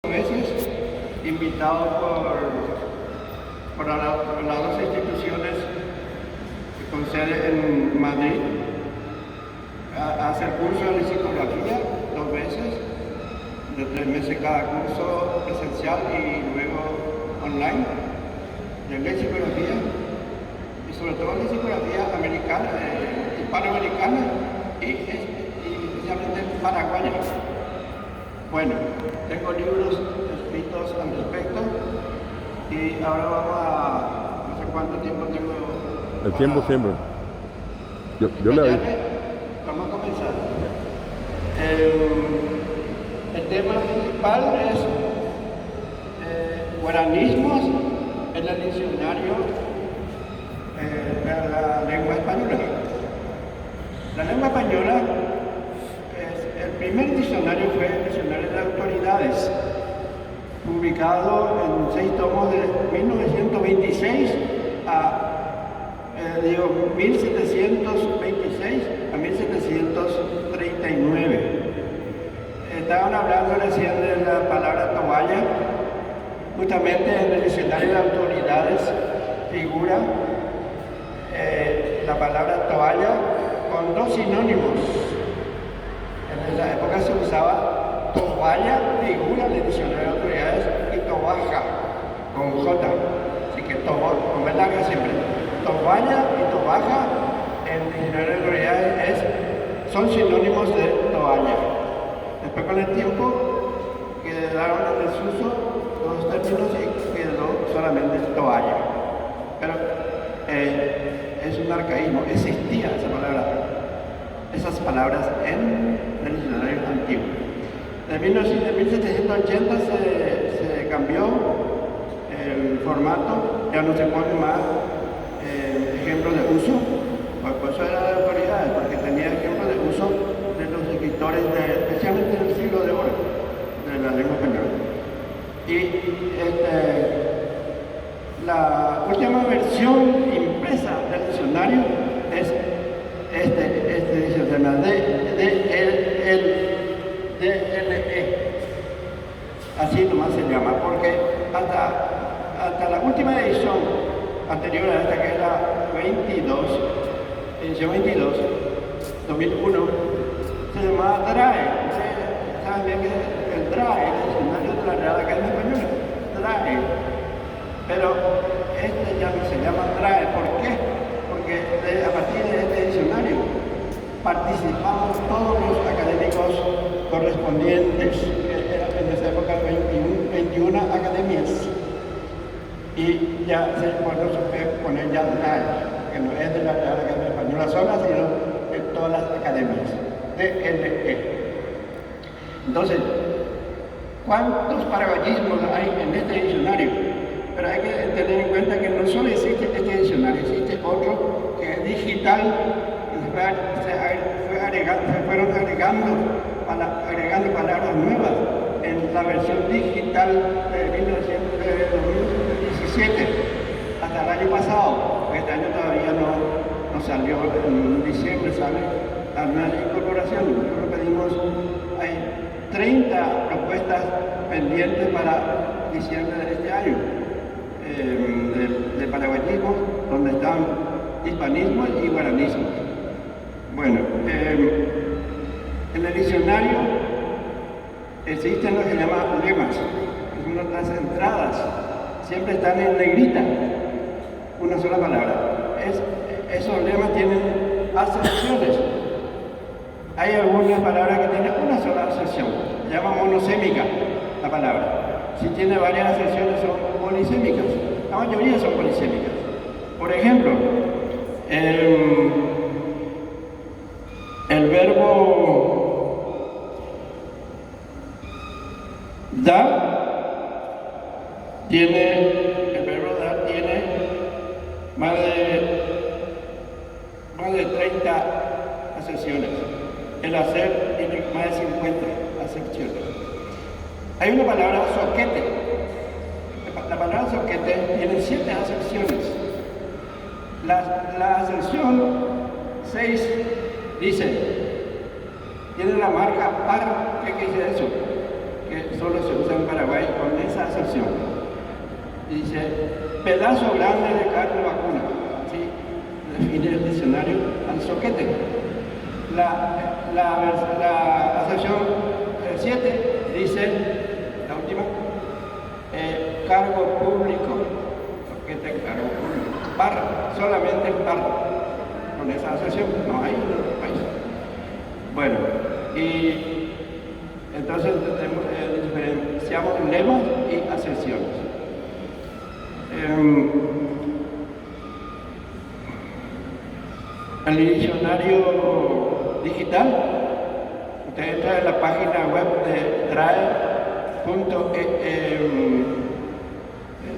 veces, invitado por las dos instituciones con sede en Madrid a hacer cursos de lexicografía 2 veces, de 3 meses cada curso presencial y luego online, de lexicografía y sobre todo lexicografía americana, hispanoamericana y especialmente paraguaya. Bueno, tengo libros escritos al respecto y ahora vamos a, no sé cuánto tiempo tengo. El tiempo siempre. Yo le aviso. Vamos a comenzar. El tema principal es guaranismos en el diccionario de la lengua española. La lengua española, el primer diccionario fue el Diccionario de Autoridades, publicado en 6 tomos de 1926 a 1726 a 1739. Estaban hablando recién de la palabra toalla. Justamente en el Diccionario de Autoridades figura la palabra toalla con 2 sinónimos. En esa época se usaba toalla, figura en el Diccionario de Autoridades, y tobaja con J. Así que con verdad que siempre. Toalla y tobaja en el Diccionario de Autoridades son sinónimos de toalla. Después con el tiempo quedaron en desuso los términos y quedó solamente toalla. Pero es un arcaísmo, existía esas palabras en el diccionario antiguo. En 1780 se cambió el formato, ya no se pone más ejemplos de uso, por eso era de autoridades, porque tenía ejemplos de uso de los escritores, especialmente del siglo de oro, de la lengua española. Y la última versión impresa del diccionario es este diccionario, DLE. Así nomás se llama, porque hasta la última edición anterior a esta, que era edición 22, 2001, se llamaba DRAE. ¿Saben bien que el DRAE, el diccionario de la Real Academia Española? DRAE. Pero este ya no se llama DRAE. ¿Por qué? Porque a partir de este diccionario participamos todos los académicos correspondientes, en esa época 21 academias, y ya se puede poner ya DRAE, que no es de la Real Academia Española sola, sino de todas las academias, DLE. Entonces, ¿cuántos paraguayismos hay en este diccionario? Pero hay que tener en cuenta que no solo existe este diccionario, existe otro que es digital, se fueron agregando palabras nuevas en la versión digital de 2017 hasta el año pasado, porque este año todavía no salió, en diciembre sale la nueva incorporación. Nosotros pedimos, hay 30 propuestas pendientes para diciembre de este año, de paraguayismo, donde están hispanismo y guaranismo. Bueno, en el diccionario existen lo que se llama lemas, que son las entradas, siempre están en negrita, una sola palabra. Esos lemas tienen acepciones. Hay algunas palabras que tienen una sola acepción, se llama monosémica la palabra. Si tiene varias acepciones son polisémicas, la mayoría son polisémicas. Por ejemplo, el verbo dar tiene más de 30 acepciones. El hacer tiene más de 50 acepciones. Hay una palabra zoquete. La palabra zoquete tiene 7 acepciones. La acepción 6 dice, tiene la marca par. ¿Qué quiere decir eso? Que que solo se usa en Paraguay con esa acepción. Dice, pedazo grande de carne vacuna. Así define el diccionario al soquete. La acepción 7 dice, la última, cargo público. Soquete, cargo público. Par, solamente par. Con esa acepción, no hay en otro país. Bueno, y entonces diferenciamos lemas y acepciones. El diccionario digital, usted entra en la página web de drae.es,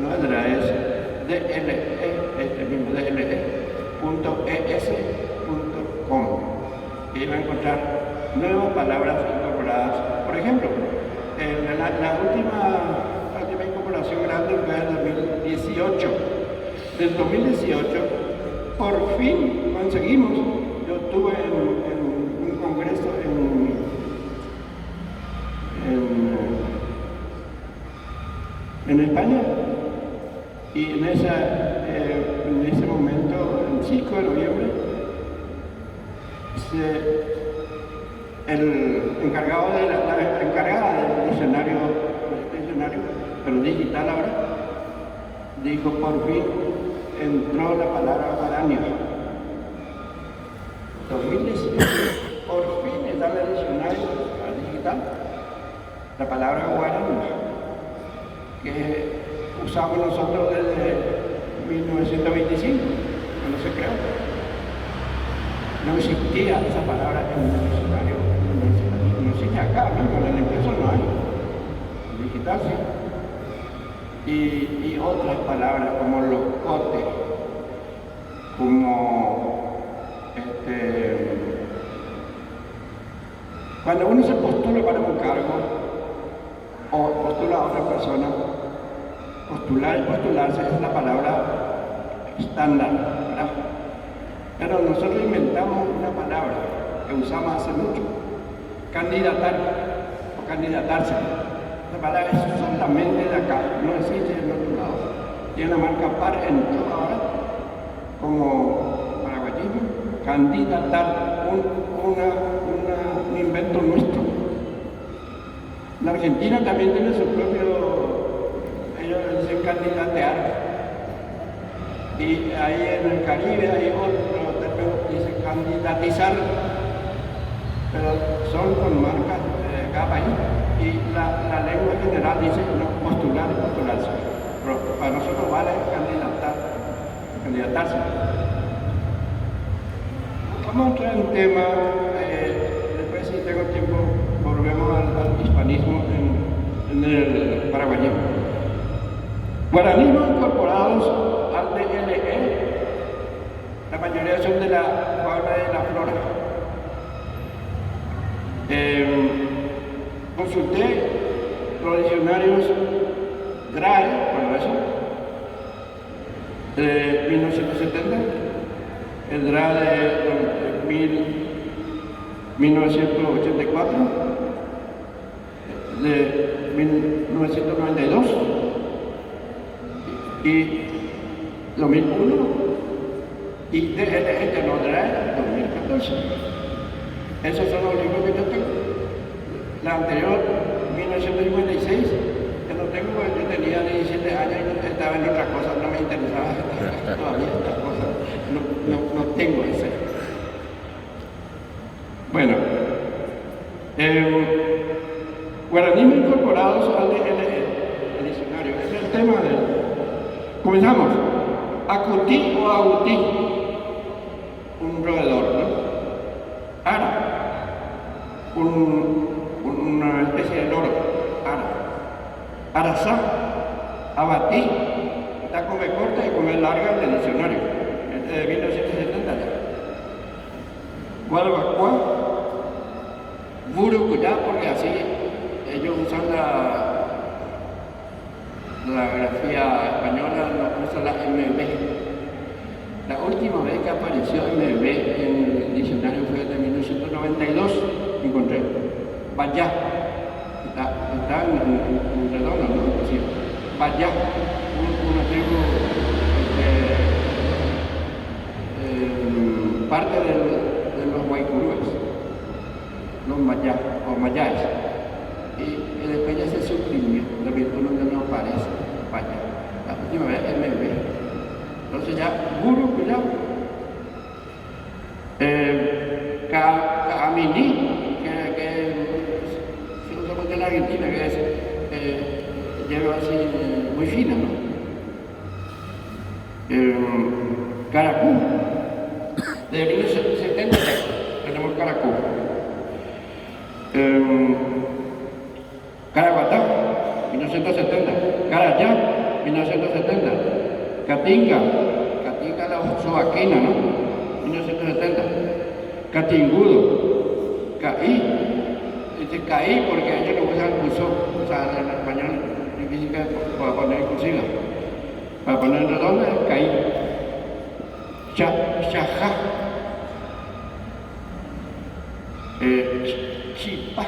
no es drae, es DLE.es.com, y va a encontrar nuevas palabras incorporadas. Por ejemplo, la última incorporación grande fue en 2018. Del 2018, por fin conseguimos. Yo estuve en un congreso en España, y en ese momento, el 5 de noviembre, el encargado de la encargada del diccionario, pero digital ahora, dijo: por fin entró la palabra guaraní. 2018, por fin está en el diccionario digital la palabra guaraní, que usamos nosotros desde 1925, cuando se creó. No existía esa palabra en el diccionario, no existe acá mismo, en el impreso no hay, en digital sí. Y otras palabras como locote, como cuando uno se postula para un cargo o postula a otra persona, postular y postularse es la palabra estándar, ¿verdad? Pero nosotros inventamos una palabra que usamos hace mucho: candidatar o candidatarse. La palabra es solamente de acá, no existe en otro lado. Tiene una marca par en todo ahora, como paraguayismo, candidatar, un invento nuestro. La Argentina también tiene su propio, ellos dicen candidatear. Y ahí en el Caribe hay otro término que dice candidatizar, pero son con marcas de cada país. Y la lengua general dice no, postular y postularse. Pero para nosotros vale candidatarse. Vamos a entrar en un tema, después si tengo tiempo volvemos al hispanismo en el paraguayismo. Guaranismos incorporados al DLE, la mayoría son de la fauna y de la flora. Consulté los diccionarios DRAE, bueno, eso, de 1970, el DRAE de 1984, de 1992 y 2001, y DLE de los DRAE 2014. Esos son los libros que yo tengo. La anterior, 1956, que no tengo porque yo tenía 17 años y estaba en otra cosa, no me interesaba todavía esta cosa, no tengo ese. Bueno, guaranismos incorporados al DLE, el diccionario, ese es el tema de. Comenzamos. Acutí o agutí, un roedor, ¿no? Ara, una especie de loro, ara. Arazá, abatí, está con B corta y con B larga en el diccionario, de 1970 ya. Gualbacuá, Burucuyá, porque así ellos usan la grafía española, no usa la MB. La última vez que apareció MB en el diccionario fue de 1992, encontré. Vaya, está en Redondo, ¿no? Así, Vaya, una tribu, parte de los Guaycurúes, los mayas o mayáes. Y después ya se suprimió, la virtud no aparece, Vaya. La última vez MB. Entonces ya, Guru, ya. Caamini, que se usa mucho en Argentina, que es, lleva así muy fina, ¿no? Caracú, de 1970 tenemos Caracú. Caraguatá, 1970. Carayá, 1970. Catinga la Soaquina, ¿no? 1970. Catingudo, Caí, dice Caí porque ellos no usan el uso, o sea, en español difícil para poner cursiva, para poner en redondo es Caí. Chajá, Chipa,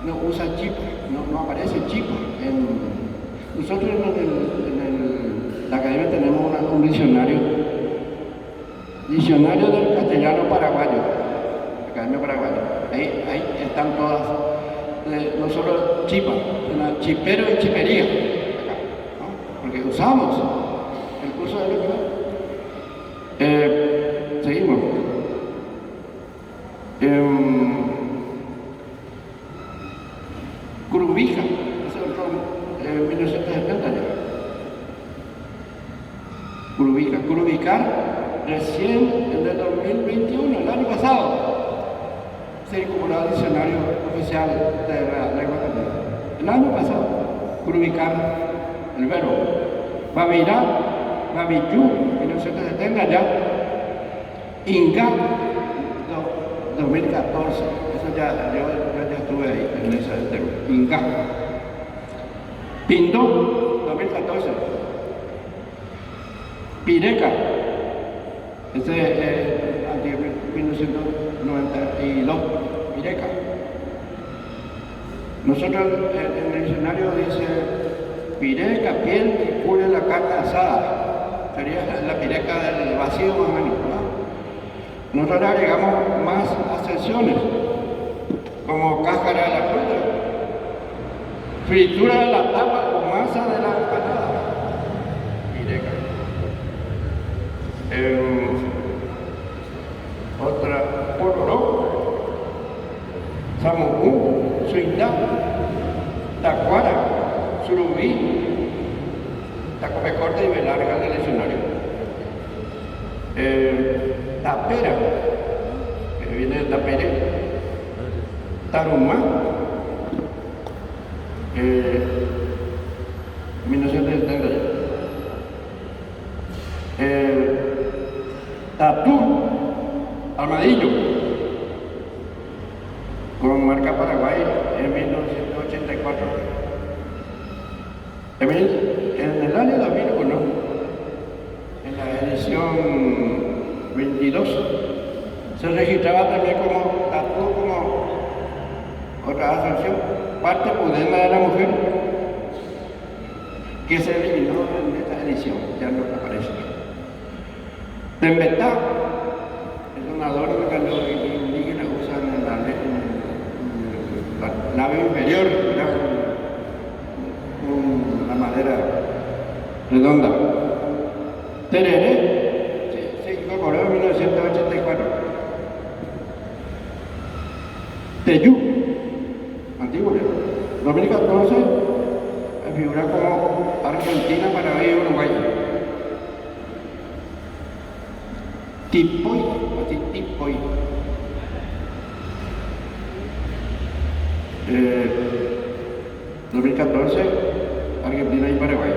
no usa chipa, no aparece chipa. Nosotros en la academia tenemos un diccionario del castellano paraguayo, Academia Paraguaya. Ahí están todas, no solo chipa, sino chipero y chipería, ¿no? Porque usamos el curso de lectura. Seguimos. Curubija, ese es otro, 1970 ya. Curubicar. Recién, en el 2021, el año pasado, se incorporó al diccionario oficial de la lengua castellana. El año pasado, curubicar, el verbo. Babirá, Babiyú, 1970 ya. Inga, 2014. Eso ya, yo ya estuve ahí, en ese tema. Inga. Pindó, 2014. Pireca. Ese es 1992, Pireca. Nosotros en el diccionario dice pireca, piel que cubre la carne asada. Sería la pireca del vacío más o menos, ¿no? Nosotros agregamos más acepciones, como cáscara de la fruta, fritura de la tapa o masa de la empanada. Pireca. Otra, pororó, samugú, suindá, tacuara, surubí, tacope corta y B larga del diccionario. Tapera, que viene de tapere, tarumá, 1970. Tatú, Armadillo, con marca Paraguay en 1984. En el año 2001, en la edición 22, se registraba también como tatú, como otra acepción, parte pudenda de la mujer, que se eliminó en esta edición, ya no aparece. Tembetá es un adorno que los indígenas usan en la nave inferior, una madera redonda. Tereré se incorporó en 1984. Teyú, antiguo, 2014, figura como Argentina, Paraguay y Uruguay. Tipoy, así tipoy. 2014, Argentina y Paraguay.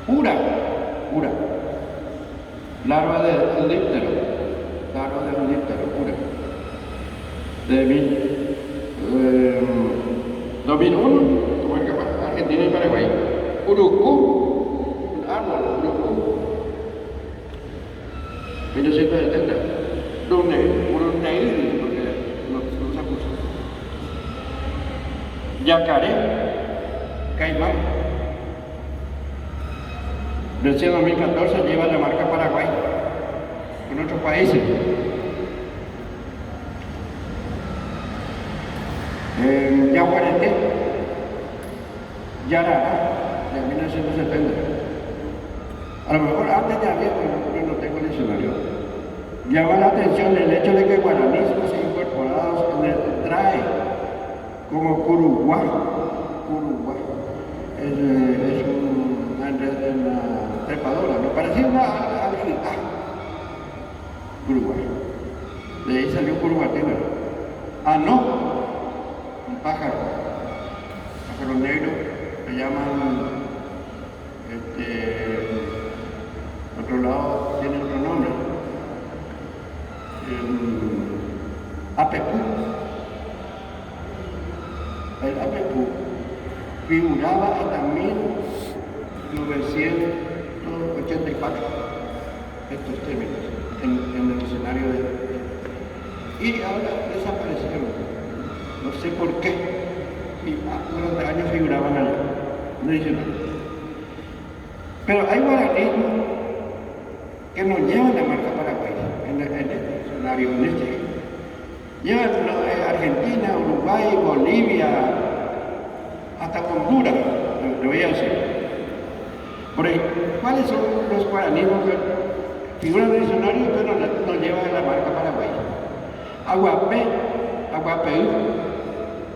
Ura, larva de un díptero, ura. De 2001, como el capaz, Argentina y Paraguay. Urucú, un árbol, urucú. 1970. Brunei, porque no se puso. yacaré, caimán. Recién 2014 lleva la marca Paraguay con otros países. Yaguareté, Yarará, de 1970. A lo mejor antes ya había, pero no tengo el diccionario. Llama la atención el hecho de que guaraníes se incorporados en el DRAE, como Curuguá. Curuguá es una trepadora, me parecía una algita. Curuguá. De ahí salió Curuguatena. Ah, no, un pájaro. Pájaro negro, le llaman. Otro lado tiene otro nombre. Apepú. El apepú figuraba hasta 1984 estos términos en el diccionario y ahora desaparecieron. No sé por qué. Y durante años figuraban allá en el diccionario. Pero hay guaraníes que no llevan la marca Paraguay en el diccionario, llevan Argentina, Uruguay, Bolivia, hasta Honduras, lo voy a decir. Por ahí, ¿cuáles son los guaraníes que figuran en el diccionario pero no llevan la marca Paraguay? Aguapé, Aguapeú,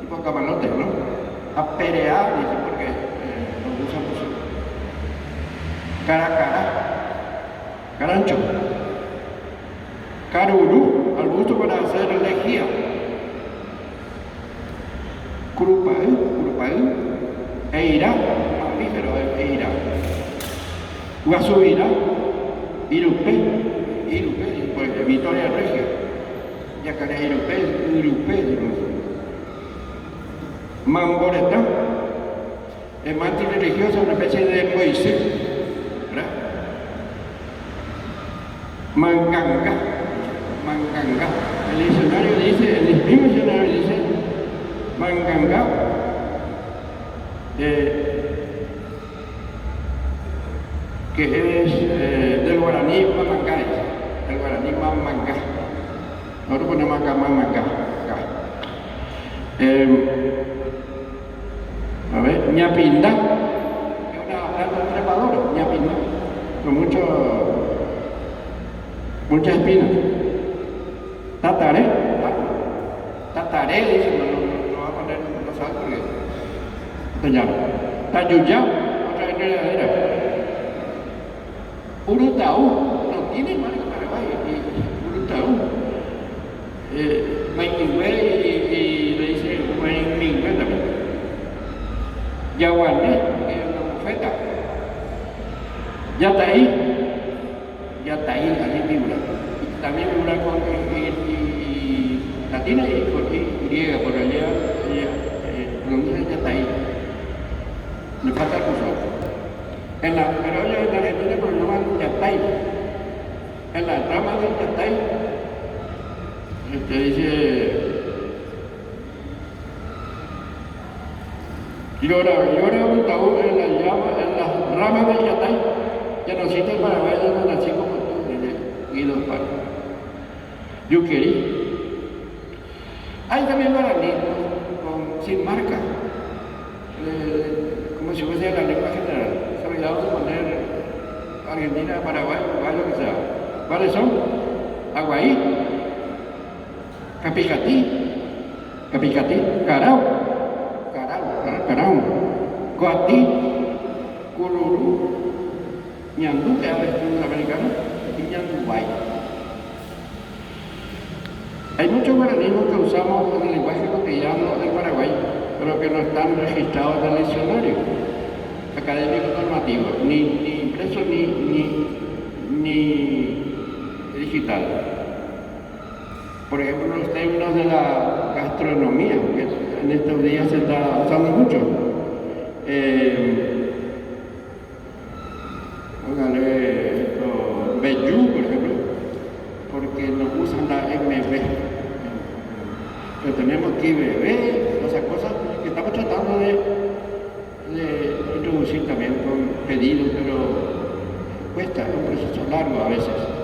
tipo camalote, ¿no? Apereá, dice porque lo usan mucho. Caracara, carancho, carurú, arbusto para hacer lejía, curupaú, eirá, mamífero eirá, guasuirá, irupé, por Victoria Regia, yacaré irupé, mamboretá, es mártir religioso, una especie de Moisés. Manganga. El diccionario dice, el mismo diccionario dice, manganga, que es del guaraní mamangá, el guaraní mamangá. Nosotros ponemos acá mamangá. A ver, ñapinda, que es una planta trepadora, ñapinda, con muchas espinas. Tataré, dice, no va a poner, no sabe por qué. Tayuyá, otra enredadera. Urutaú, no tiene marca Paraguay, Urutaú. Mainingüe y le dice Mainingüe también. Yaguané, que es una bufeta. Yataí, así figura. También figura con latina y con griega, por allá pronuncia Yataí. Le falta el cursor. Pero ellos en Argentina lo llaman Yatay. En la rama del Yatay, dice llora un taúd en las ramas del Yatay. Ya no existe el Paraguay donde nací como tú, Guido Paro. Yuquerí. Hay también guaraníes sin marca, como si fuese la lengua general. Se olvidaron de poner Argentina, Paraguay, Uruguay, lo que sea. ¿Cuáles son? Aguaí, Capicatí, Carao, Coatí, Cururú, Ñandú, que habla estudios americanos, y Ñandubay. Hay muchos guaranismos que usamos en el lenguaje cotidiano del Paraguay, pero que no están registrados en el diccionario académico normativo, ni impreso ni digital. Por ejemplo, los términos de la gastronomía, que en estos días se está usando mucho. Bellú, por ejemplo, porque no usan la MB. Pero tenemos que beber, esas cosas que estamos tratando de introducir también con pedidos, pero cuesta, es un proceso largo a veces.